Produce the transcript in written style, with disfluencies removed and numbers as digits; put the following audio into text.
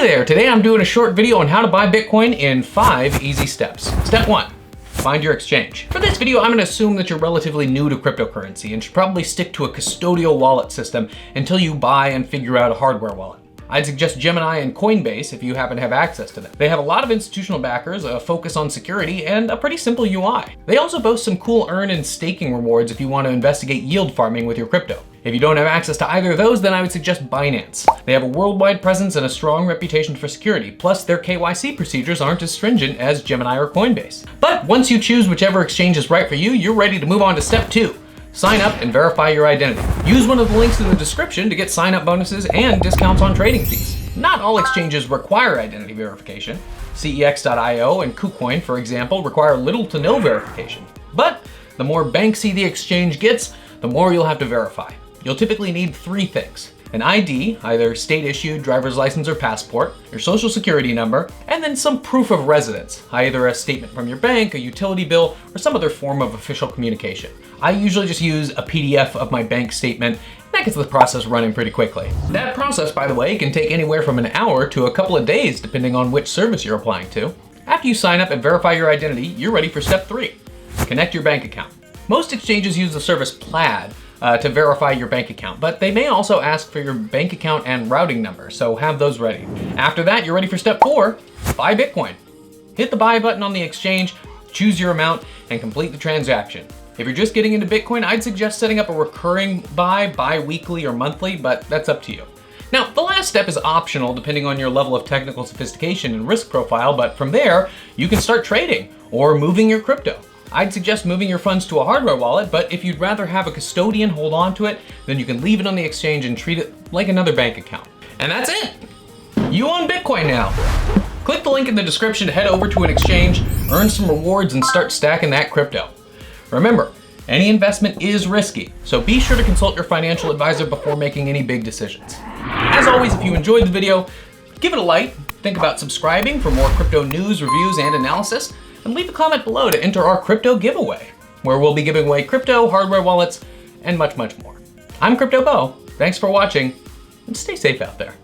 there, today I'm doing a short video on how to buy Bitcoin in 5 easy steps. Step 1, find your exchange. For this video, I'm gonna assume that you're relatively new to cryptocurrency and should probably stick to a custodial wallet system until you buy and figure out a hardware wallet. I'd suggest Gemini and Coinbase if you happen to have access to them. They have a lot of institutional backers, a focus on security, and a pretty simple UI. They also boast some cool earn and staking rewards if you want to investigate yield farming with your crypto. If you don't have access to either of those, then I would suggest Binance. They have a worldwide presence and a strong reputation for security, plus their KYC procedures aren't as stringent as Gemini or Coinbase. But once you choose whichever exchange is right for you, you're ready to move on to step 2. Sign up and verify your identity. Use one of the links in the description to get sign-up bonuses and discounts on trading fees. Not all exchanges require identity verification. CEX.io and KuCoin, for example, require little to no verification. But the more banksy the exchange gets, the more you'll have to verify. You'll typically need 3 things: an ID, either state-issued, driver's license, or passport, your social security number, and then some proof of residence, either a statement from your bank, a utility bill, or some other form of official communication. I usually just use a PDF of my bank statement, and that gets the process running pretty quickly. That process, by the way, can take anywhere from an hour to a couple of days, depending on which service you're applying to. After you sign up and verify your identity, you're ready for step 3. Connect your bank account. Most exchanges use the service Plaid to verify your bank account, but they may also ask for your bank account and routing number, so have those ready. After that, you're ready for step 4, buy Bitcoin. Hit the buy button on the exchange, choose your amount, and complete the transaction. If you're just getting into Bitcoin, I'd suggest setting up a recurring buy, bi-weekly or monthly, but that's up to you. Now, the last step is optional depending on your level of technical sophistication and risk profile, but from there, you can start trading or moving your crypto. I'd suggest moving your funds to a hardware wallet, but if you'd rather have a custodian hold on to it, then you can leave it on the exchange and treat it like another bank account. And that's it! You own Bitcoin now! Click the link in the description to head over to an exchange, earn some rewards, and start stacking that crypto. Remember, any investment is risky, so be sure to consult your financial advisor before making any big decisions. As always, if you enjoyed the video, give it a like, think about subscribing for more crypto news, reviews, and analysis, and leave a comment below to enter our crypto giveaway, where we'll be giving away crypto, hardware wallets, and much, much more. I'm Crypto Bo. Thanks for watching, and stay safe out there.